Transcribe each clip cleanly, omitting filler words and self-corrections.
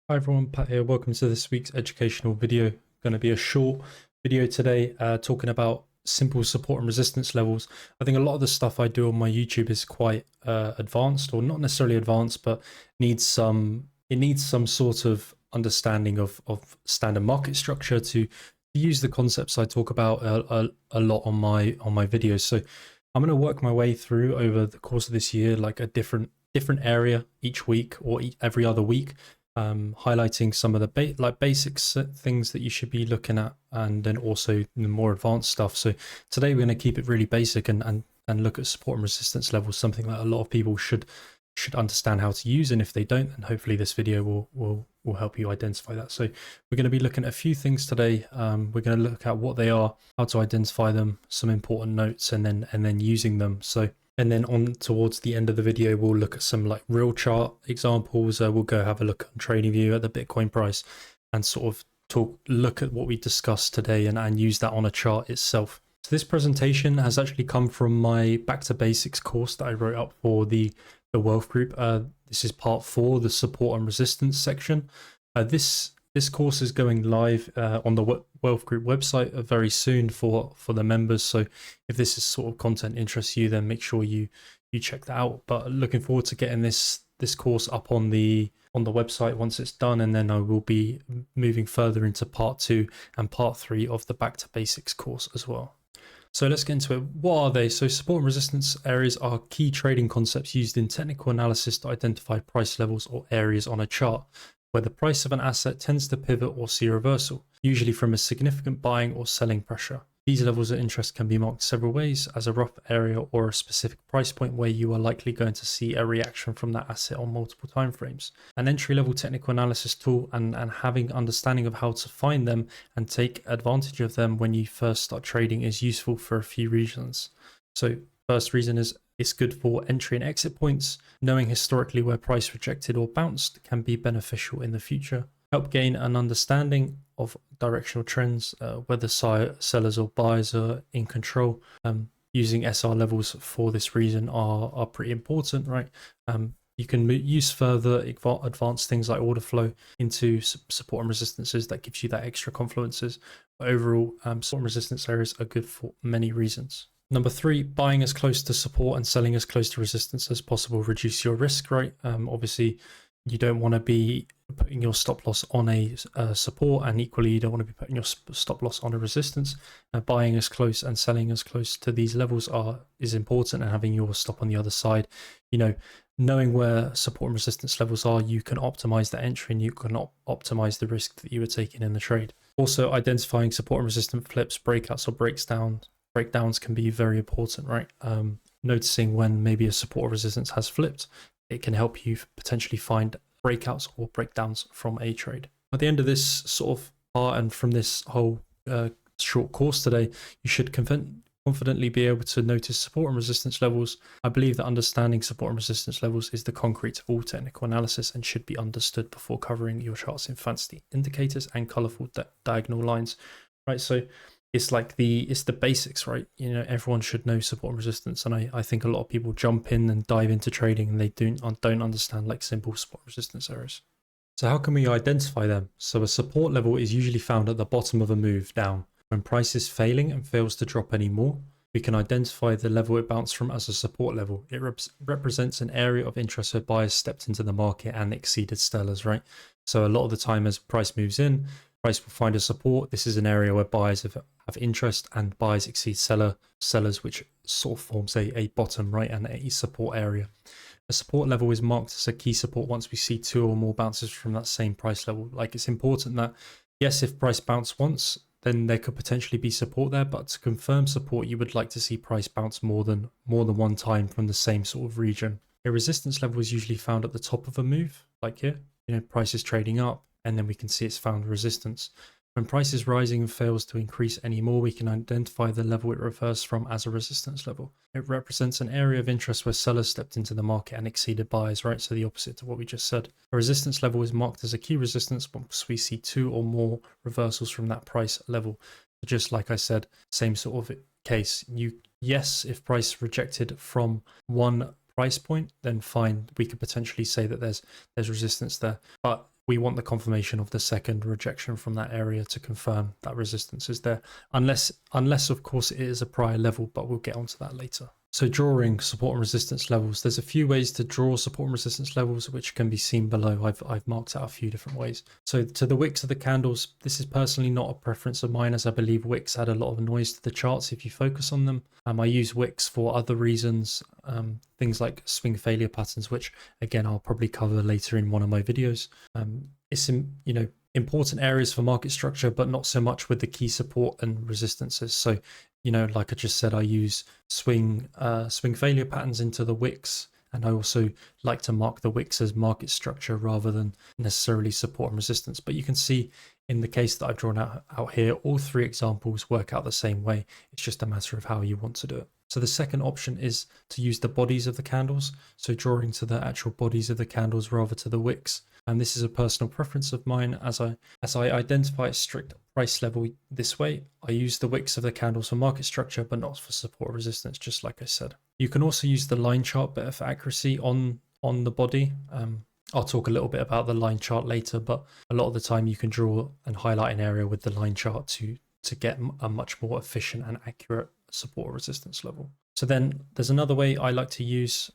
Hi everyone, Pat here. Welcome to this week's educational video. Going to be a short video today talking about simple support and resistance levels. I think a lot of the stuff I do on my YouTube is quite advanced, or not necessarily advanced, but needs some sort of understanding of standard market structure to use the concepts I talk about a lot on my videos. So I'm going to work my way through over the course of this year, like a different area each week or every other week. Highlighting some of the basics things that you should be looking at, and then also the more advanced stuff. So today we're going to keep it really basic and look at support and resistance levels, something that a lot of people should understand how to use, and if they don't, then hopefully this video will help you identify that. So we're going to be looking at a few things today. We're going to look at what they are, how to identify them, some important notes, and then using them. And then on towards the end of the video, we'll look at some like real chart examples. We'll go have a look on TradingView at the Bitcoin price and sort of look at what we discussed today and use that on a chart itself. So this presentation has actually come from my Back to Basics course that I wrote up for the Wealth Group. This is part 4, the support and resistance section. This course is going live on the Wealth Group website very soon for the members. So if this is sort of content interests you, then make sure you check that out. But looking forward to getting this course up on the website once it's done, and then I will be moving further into part 2 and part 3 of the Back to Basics course as well. So let's get into it. What are they? So support and resistance areas are key trading concepts used in technical analysis to identify price levels or areas on a chart where the price of an asset tends to pivot or see a reversal, usually from a significant buying or selling pressure. These levels of interest can be marked several ways, as a rough area or a specific price point where you are likely going to see a reaction from that asset on multiple timeframes. An entry-level technical analysis tool and having understanding of how to find them and take advantage of them when you first start trading is useful for a few reasons. So first reason is it's good for entry and exit points. Knowing historically where price rejected or bounced can be beneficial in the future. Help gain an understanding of directional trends, whether sellers or buyers are in control. Using SR levels for this reason are pretty important, right? You can use further advanced things like order flow into support and resistances. That gives you that extra confluences. But overall, support and resistance areas are good for many reasons. Number 3, buying as close to support and selling as close to resistance as possible. Reduce your risk, right? Obviously, you don't want to be putting your stop loss on a support, and equally, you don't want to be putting your stop loss on a resistance. Buying as close and selling as close to these levels is important, and having your stop on the other side. Knowing where support and resistance levels are, you can optimize the entry and you can optimize the risk that you were taking in the trade. Also, identifying support and resistance flips, breakouts, or breakdowns can be very important, right? Noticing when maybe a support or resistance has flipped, it can help you potentially find breakouts or breakdowns from a trade. At the end of this sort of part and from this whole short course today, you should confidently be able to notice support and resistance levels. I believe that understanding support and resistance levels is the concrete of all technical analysis and should be understood before covering your charts in fancy indicators and colorful diagonal lines, right? So it's like it's the basics, right? Everyone should know support and resistance, and I think a lot of people jump in and dive into trading and they don't understand like simple support and resistance areas. So how can we identify them? So a support level is usually found at the bottom of a move down. When price is failing and fails to drop any more, we can identify the level it bounced from as a support level. It represents an area of interest where buyers stepped into the market and exceeded sellers, right? So a lot of the time as price moves in, price will find a support. This is an area where buyers have interest and buyers exceed sellers, which sort of forms a bottom, right, and a support area. A support level is marked as a key support once we see 2 or more bounces from that same price level. Like, it's important that, yes, if price bounced once, then there could potentially be support there, but to confirm support, you would like to see price bounce more than one time from the same sort of region. A resistance level is usually found at the top of a move, like here. Price is trading up, and then we can see it's found resistance. When price is rising and fails to increase anymore, we can identify the level it reversed from as a resistance level. It represents an area of interest where sellers stepped into the market and exceeded buyers, right? So the opposite to what we just said. A resistance level is marked as a key resistance once we see 2 or more reversals from that price level. Just like I said, same sort of case. Yes, if price rejected from one price point, then fine, we could potentially say that there's resistance there. But we want the confirmation of the second rejection from that area to confirm that resistance is there, unless of course it is a prior level, but we'll get onto that later. So drawing support and resistance levels, there's a few ways to draw support and resistance levels, which can be seen below. I've marked out a few different ways. So to the wicks of the candles, this is personally not a preference of mine, as I believe wicks add a lot of noise to the charts if you focus on them. I use wicks for other reasons, things like swing failure patterns, which again I'll probably cover later in one of my videos. It's important areas for market structure, but not so much with the key support and resistances. So, like I just said, I use swing failure patterns into the wicks, and I also like to mark the wicks as market structure rather than necessarily support and resistance. But you can see in the case that I've drawn out here, all three examples work out the same way. It's just a matter of how you want to do it. So the second option is to use the bodies of the candles. So drawing to the actual bodies of the candles rather to the wicks. And this is a personal preference of mine. As I identify a strict price level this way, I use the wicks of the candles for market structure, but not for support or resistance, just like I said. You can also use the line chart better for accuracy on the body. I'll talk a little bit about the line chart later, but a lot of the time you can draw and highlight an area with the line chart to get a much more efficient and accurate support or resistance level. So then there's another way I like to use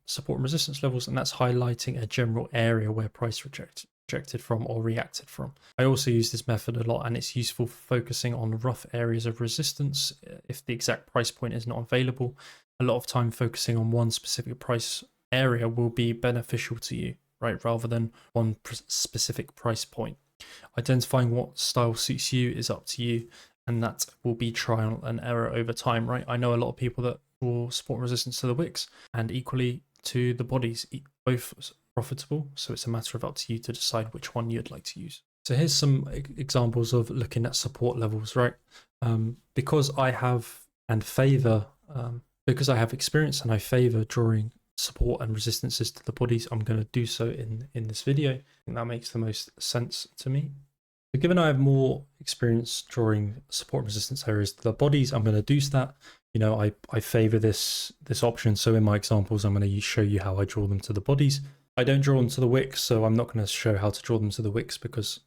support and resistance levels, and that's highlighting a general area where price rejected from or reacted from. I also use this method a lot, and it's useful for focusing on rough areas of resistance if the exact price point is not available. A lot of time focusing on one specific price area will be beneficial to you, right, rather than one specific price point. Identifying what style suits you is up to you, and that will be trial and error over time, right? I know a lot of people that will support and resistance to the wicks and equally to the bodies, both profitable. So it's a matter of up to you to decide which one you'd like to use. So here's some examples of looking at support levels, right? Because I have experience and I favor drawing support and resistances to the bodies, I'm going to do so in this video. I think that makes the most sense to me. So given I have more experience drawing support and resistance areas to the bodies, I'm going to do that. I favor this option. So in my examples, I'm going to show you how I draw them to the bodies. I don't draw them to the wicks, so I'm not going to show how to draw them to the wicks because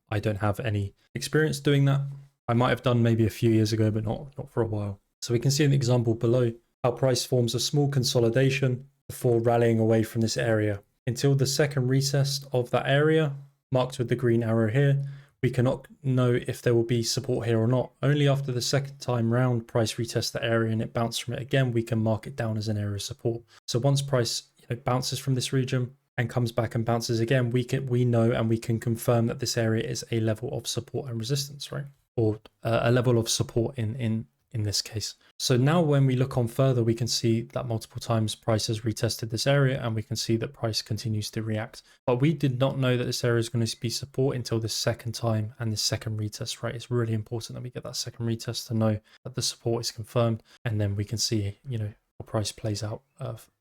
I don't have any experience doing that. I might have done maybe a few years ago, but not for a while. So we can see in the example below how price forms a small consolidation before rallying away from this area until the second retest of that area, marked with the green arrow here. We cannot know if there will be support here or not. Only after the second time round price retests the area and it bounces from it again, we can mark it down as an area of support. So once price bounces from this region and comes back and bounces again, we know and we can confirm that this area is a level of support and resistance, right? Or a level of support in this case. So now when we look on further, we can see that multiple times price has retested this area, and we can see that price continues to react. But we did not know that this area is going to be support until the second time and the second retest, right? It's really important that we get that second retest to know that the support is confirmed, and then we can see, how price plays out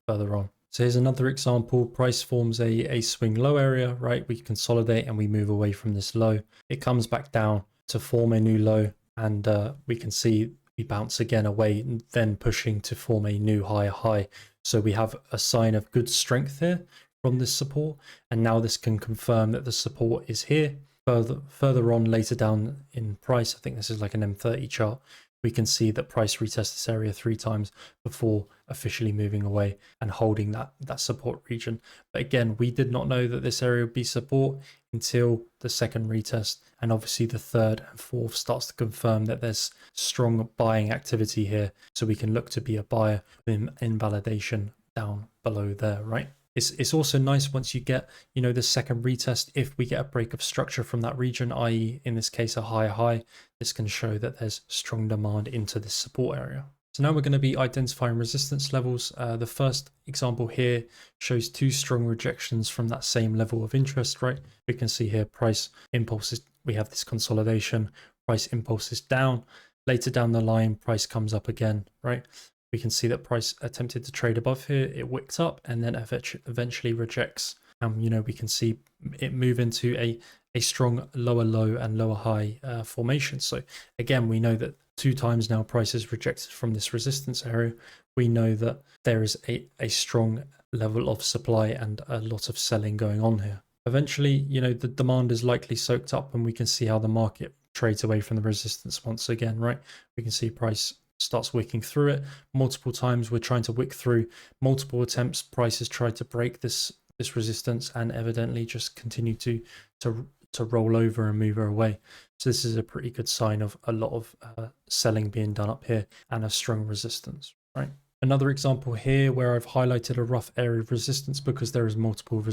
further on. So here's another example. Price forms a swing low area, right? We consolidate and we move away from this low. It comes back down to form a new low, and we can see we bounce again away, then pushing to form a new higher high. So we have a sign of good strength here from this support, and now this can confirm that the support is here. Further on later down in price, I think this is like an M30 chart, we can see that price retests this area 3 times before officially moving away and holding that support region. But again, we did not know that this area would be support until the second retest, and obviously the third and fourth starts to confirm that there's strong buying activity here, so we can look to be a buyer in invalidation down below there, right? It's also nice once you get, the second retest, if we get a break of structure from that region, i.e. in this case a higher high, this can show that there's strong demand into this support area. So now we're going to be identifying resistance levels. The first example here shows 2 strong rejections from that same level of interest, right? We can see here price impulses, we have this consolidation, price impulses down. Later down the line, price comes up again, right? We can see that price attempted to trade above here, it wicked up and then eventually rejects. We can see it move into a strong lower low and lower high formation. So again, we know that 2 times now price is rejected from this resistance area. We know that there is a strong level of supply and a lot of selling going on here. Eventually, the demand is likely soaked up, and we can see how the market trades away from the resistance once again, right? We can see price starts wicking through it multiple times. We're trying to wick through multiple attempts. Prices try to break this resistance and evidently just continue to roll over and move away. So this is a pretty good sign of a lot of selling being done up here and a strong resistance, right? Another example here where I've highlighted a rough area of resistance because there is multiple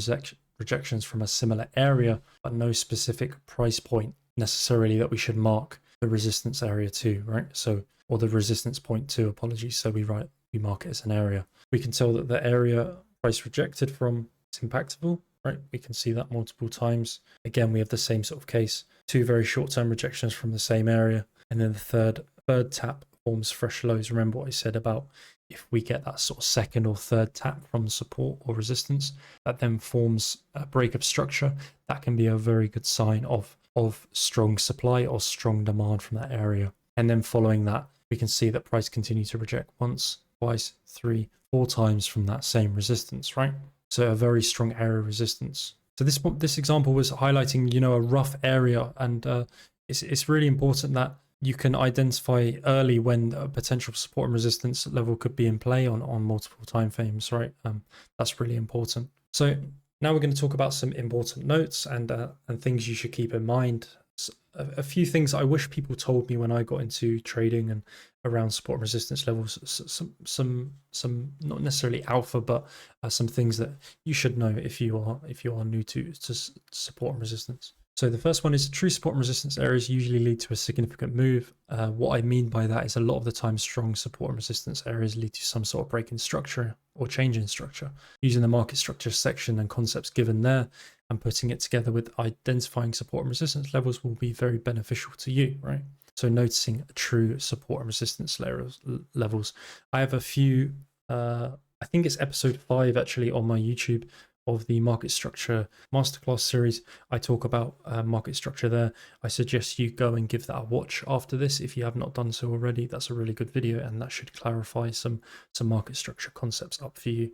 rejections from a similar area, but no specific price point necessarily that we should mark the resistance area to, right? So, or the resistance point to, apologies. So we mark it as an area. We can tell that the area price rejected from is impactable, right? We can see that multiple times. Again, we have the same sort of case, two very short-term rejections from the same area. And then the third tap forms fresh lows. Remember what I said about if we get that sort of second or third tap from support or resistance, that then forms a breakup structure. That can be a very good sign of strong supply or strong demand from that area. And then following that, we can see that price continue to reject once, twice, 3, 4 times from that same resistance, right? So a very strong area of resistance. So this example was highlighting, a rough area, and it's really important that you can identify early when a potential support and resistance level could be in play on multiple time frames, right? That's really important. So now we're going to talk about some important notes and things you should keep in mind. A few things I wish people told me when I got into trading and around support and resistance levels. Some not necessarily alpha, but some things that you should know if you are new to support and resistance. So the first one is true support and resistance areas usually lead to a significant move. What I mean by that is a lot of the time strong support and resistance areas lead to some sort of break in structure or change in structure. Using the market structure section and concepts given there and putting it together with identifying support and resistance levels will be very beneficial to you, right? So noticing true support and resistance levels. I have a few, I think it's episode 5 actually on my YouTube of the market structure masterclass series. I talk about market structure there. I suggest you go and give that a watch after this if you have not done so already. That's a really good video, and that should clarify some market structure concepts up for you.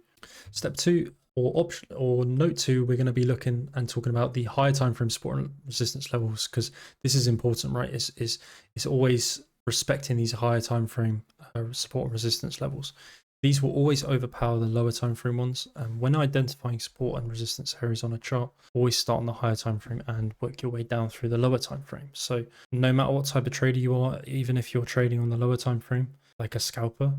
Step 2 or note 2, we're going to be looking and talking about the higher time frame support and resistance levels, because this is important, right? It's always respecting these higher time frame support and resistance levels. These will always overpower the lower time frame ones. And when identifying support and resistance areas on a chart, always start on the higher time frame and work your way down through the lower time frame. So no matter what type of trader you are, even if you're trading on the lower time frame, like a scalper,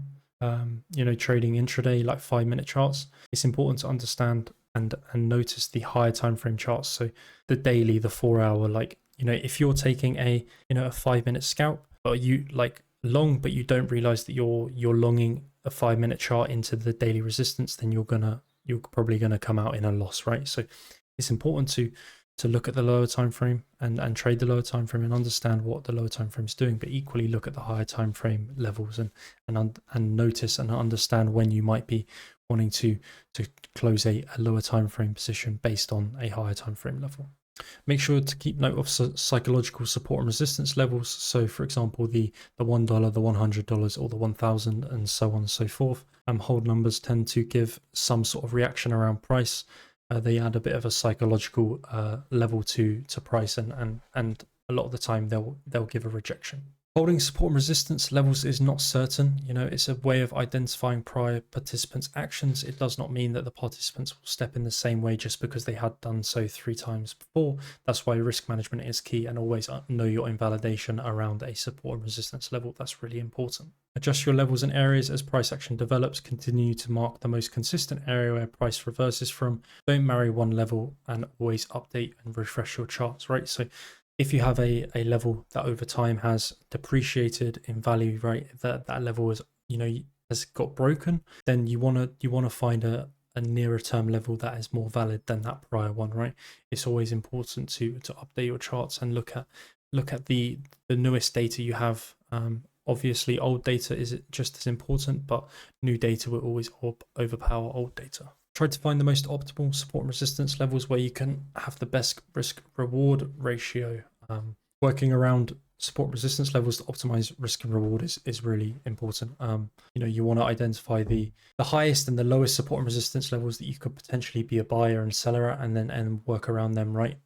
trading intraday like 5-minute charts, it's important to understand and notice the higher time frame charts. So the daily, the 4-hour, if you're taking a 5-minute scalp, but you long, but you don't realize that you're longing a 5-minute chart into the daily resistance, then you're probably gonna come out in a loss, right? So it's important to look at the lower time frame and trade the lower time frame and understand what the lower time frame is doing, but equally look at the higher time frame levels and notice and understand when you might be wanting to close a lower time frame position based on a higher time frame level. Make sure to keep note of psychological support and resistance levels. So for example, the $1, the $100, or the 1,000, and so on and so forth. Hold numbers tend to give some sort of reaction around price. They add a bit of a psychological level to price, and a lot of the time they'll give a rejection. Holding support and resistance levels is not certain. It's a way of identifying prior participants' actions. It does not mean that the participants will step in the same way just because they had done so 3 times before. That's why risk management is key, and always know your invalidation around a support and resistance level. That's really important. Adjust your levels and areas as price action develops. Continue to mark the most consistent area where price reverses from. Don't marry one level, and always update and refresh your charts, right? So if you have a level that over time has depreciated in value, right, that level is has got broken, then you want to find a nearer term level that is more valid than that prior one, right? It's always important to update your charts and look at the newest data you have. Obviously, old data is just as important, but new data will always overpower old data. Try to find the most optimal support and resistance levels where you can have the best risk reward ratio. Working around support resistance levels to optimize risk and reward is really important. You want to identify the highest and the lowest support and resistance levels that you could potentially be a buyer and seller at, and work around them, right?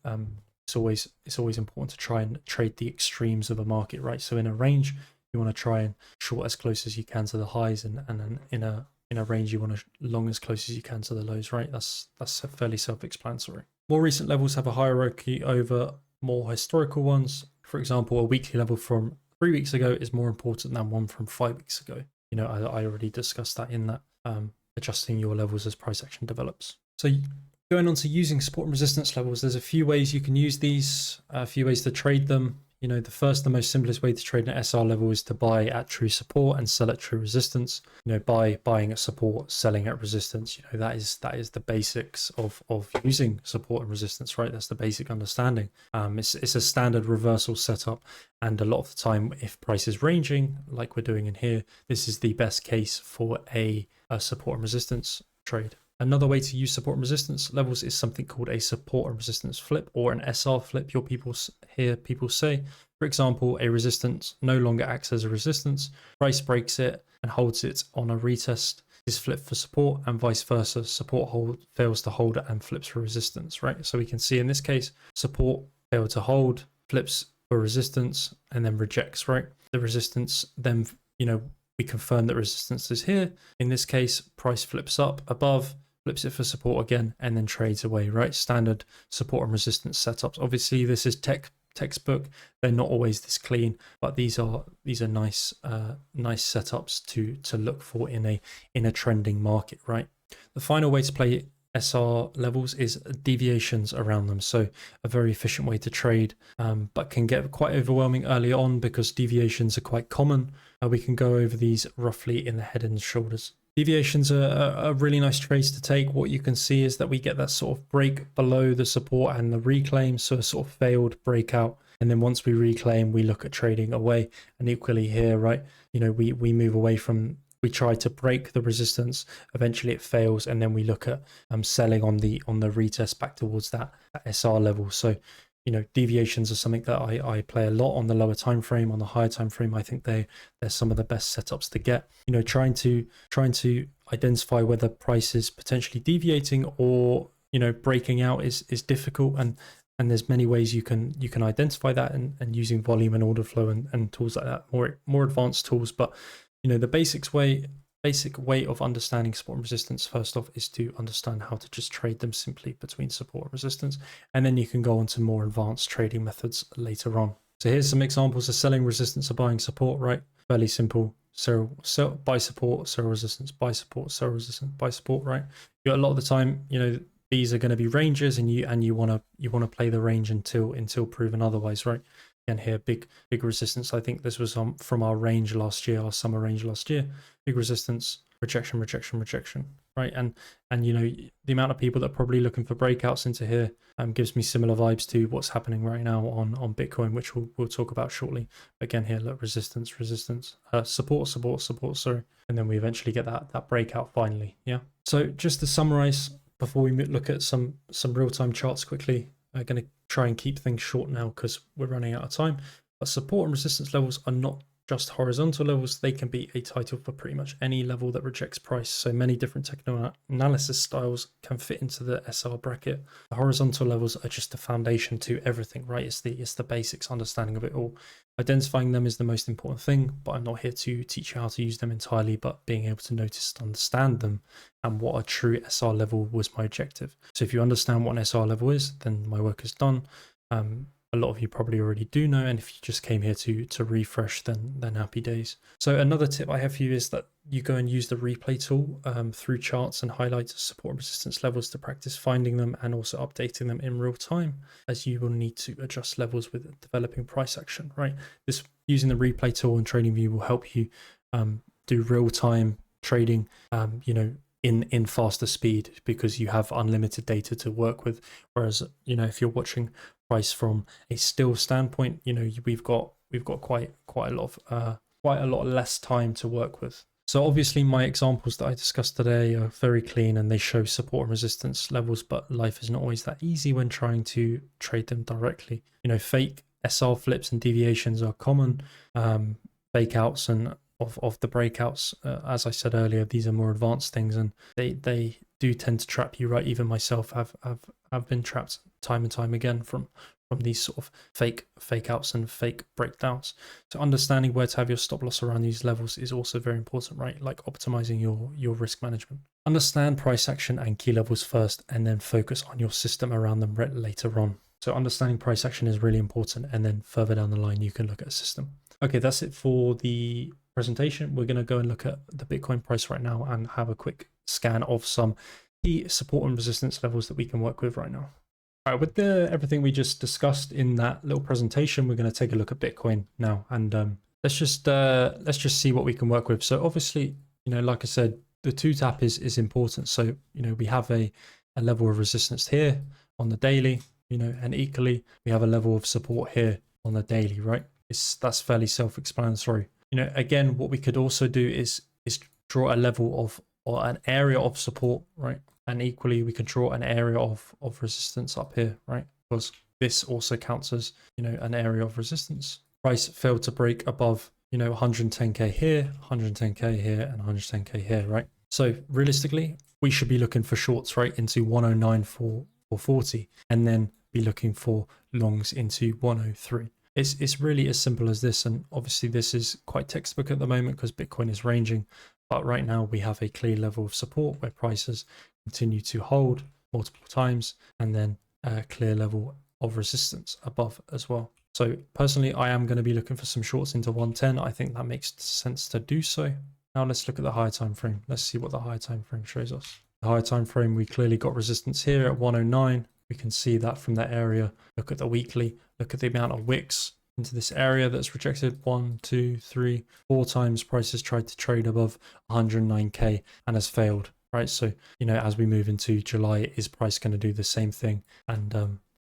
It's always important to try and trade the extremes of a market, right? So in a range, you want to try and short as close as you can to the highs, and then in a range, you want to long as close as you can to the lows, right? That's fairly self-explanatory. More recent levels have a hierarchy over more historical ones. For example, a weekly level from 3 weeks ago is more important than one from 5 weeks ago. I already discussed that in that adjusting your levels as price action develops. So going on to using support and resistance levels, there's a few ways you can use these, a few ways to trade them. The most simplest way to trade an SR level is to buy at true support and sell at true resistance. Buying at support, selling at resistance. That is the basics of using support and resistance, right? That's the basic understanding. It's a standard reversal setup, and a lot of the time, if price is ranging like we're doing in here, this is the best case for a support and resistance trade. Another way to use support and resistance levels is something called a support and resistance flip, or an SR flip. You'll hear people say, for example, a resistance no longer acts as a resistance, price breaks it and holds it on a retest, is flipped for support, and vice versa. Support fails to hold it and flips for resistance, right? So we can see in this case, support failed to hold, flips for resistance, and then rejects, right? The resistance then, we confirm that resistance is here. In this case, price flips up above, flips it for support again, and then trades away, right? Standard support and resistance setups. Obviously, this is textbook. They're not always this clean, but these are nice setups to look for in a trending market, right? The final way to play SR levels is deviations around them. So a very efficient way to trade, but can get quite overwhelming early on because deviations are quite common. We can go over these roughly in the head and shoulders. Deviations are really nice trades to take. What you can see is that we get that sort of break below the support and the reclaim, so a sort of failed breakout. And then once we reclaim, we look at trading away. And equally here, right, we move away from, we try to break the resistance, eventually it fails, and then we look at selling on the retest back towards that SR level. So deviations are something that I play a lot on the lower time frame. On the higher time frame, I think they're some of the best setups to get. Trying to identify whether price is potentially deviating or breaking out is difficult, and there's many ways you can identify that, and using volume and order flow and tools like that, more advanced tools. But the basic way of understanding support and resistance, first off, is to understand how to just trade them simply between support and resistance, and then you can go on to more advanced trading methods later on. So here's some examples of selling resistance or buying support, right? Fairly simple. Sell, buy support, sell resistance, buy support, sell resistance, buy support, right? A lot of the time, these are going to be ranges, and you want to play the range until proven otherwise, right? And here, big resistance. I think this was from our range last year, our summer range last year. Big resistance, rejection, right? And the amount of people that are probably looking for breakouts into here gives me similar vibes to what's happening right now on Bitcoin, which we'll talk about shortly. Again, here, look, resistance, support, sorry, and then we eventually get that breakout finally. Yeah. So just to summarize, before we look at some real-time charts quickly, I'm going to try and keep things short now because we're running out of time. But support and resistance levels are not just horizontal levels. They can be a title for pretty much any level that rejects price. So many different technical analysis styles can fit into the SR bracket. The horizontal levels are just the foundation to everything, right? It's the basics understanding of it all. Identifying them is the most important thing, but I'm not here to teach you how to use them entirely, but being able to notice and understand them and what a true SR level was my objective. So if you understand what an SR level is, then my work is done. A lot of you probably already do know, and if you just came here to refresh, then happy days. So another tip I have for you is that you go and use the replay tool through charts and highlight support and resistance levels to practice finding them and also updating them in real time, as you will need to adjust levels with developing price action, right? This using the replay tool and TradingView will help you do real time trading, in faster speed, because you have unlimited data to work with. Whereas, if you're watching price from a still standpoint, we've got quite a lot less time to work with. So obviously my examples that I discussed today are very clean and they show support and resistance levels, but life is not always that easy when trying to trade them directly. Fake SR flips and deviations are common. Fake outs and of the breakouts, as I said earlier, these are more advanced things, and they do tend to trap you, right? Even myself have been trapped time and time again from these sort of fake outs and fake breakdowns. So understanding where to have your stop loss around these levels is also very important, right? Like optimizing your risk management. Understand price action and key levels first, and then focus on your system around them later on. So understanding price action is really important, and then further down the line you can look at a system. Okay, that's it for the presentation. We're going to go and look at the Bitcoin price right now and have a quick scan of some key support and resistance levels that we can work with right now. All right, with everything we just discussed in that little presentation, we're going to take a look at Bitcoin now, and let's just see what we can work with. So obviously, like I said, the 2-tap is important. So we have a level of resistance here on the daily, and equally we have a level of support here on the daily, right? That's fairly self-explanatory. Again, what we could also do is draw a level of, or an area of support, right? And equally, we can draw an area of resistance up here, right? Because this also counts as, an area of resistance. Price failed to break above, 110K here, 110K here, and 110K here, right? So realistically, we should be looking for shorts, right, into 109 for 40, and then be looking for longs into 103. It's really as simple as this, and obviously this is quite textbook at the moment because Bitcoin is ranging, but right now we have a clear level of support where prices continue to hold multiple times, and then a clear level of resistance above as well. So personally, I am going to be looking for some shorts into 110. I think that makes sense to do so. Now let's look at the higher time frame. Let's see what the higher time frame shows us. The higher time frame, we clearly got resistance here at 109. We can see that from that area. Look at the weekly, look at the amount of wicks into this area that's rejected. 1, 2, 3, 4 times prices tried to trade above 109K and has failed, right? So, as we move into July, is price going to do the same thing and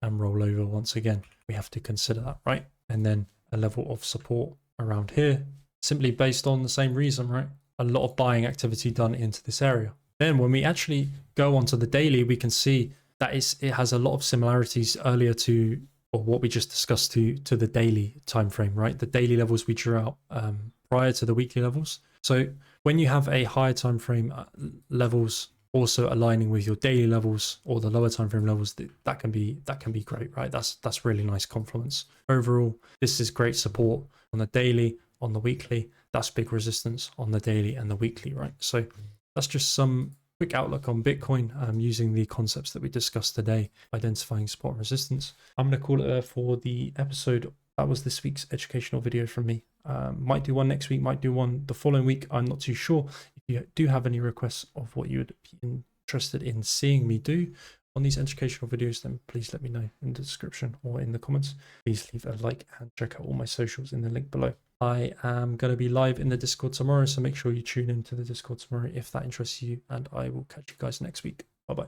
roll over once again? We have to consider that, right? And then a level of support around here, simply based on the same reason, right? A lot of buying activity done into this area. Then when we actually go onto the daily, we can see that it has a lot of similarities earlier to, or what we just discussed, to the daily time frame, right? The daily levels we drew out prior to the weekly levels. So when you have a higher time frame levels also aligning with your daily levels or the lower time frame levels, that can be great, right? That's really nice confluence. Overall, this is great support on the daily, on the weekly. That's big resistance on the daily and the weekly, right? So that's just some quick outlook on Bitcoin using the concepts that we discussed today, identifying support and resistance. I'm going to call it there for the episode. That was this week's educational video from me. Might do one next week, might do one the following week. I'm not too sure. If you do have any requests of what you would be interested in seeing me do on these educational videos, then please let me know in the description or in the comments. Please leave a like and check out all my socials in the link below. I am going to be live in the Discord tomorrow, so make sure you tune into the Discord tomorrow if that interests you, and I will catch you guys next week. Bye-bye.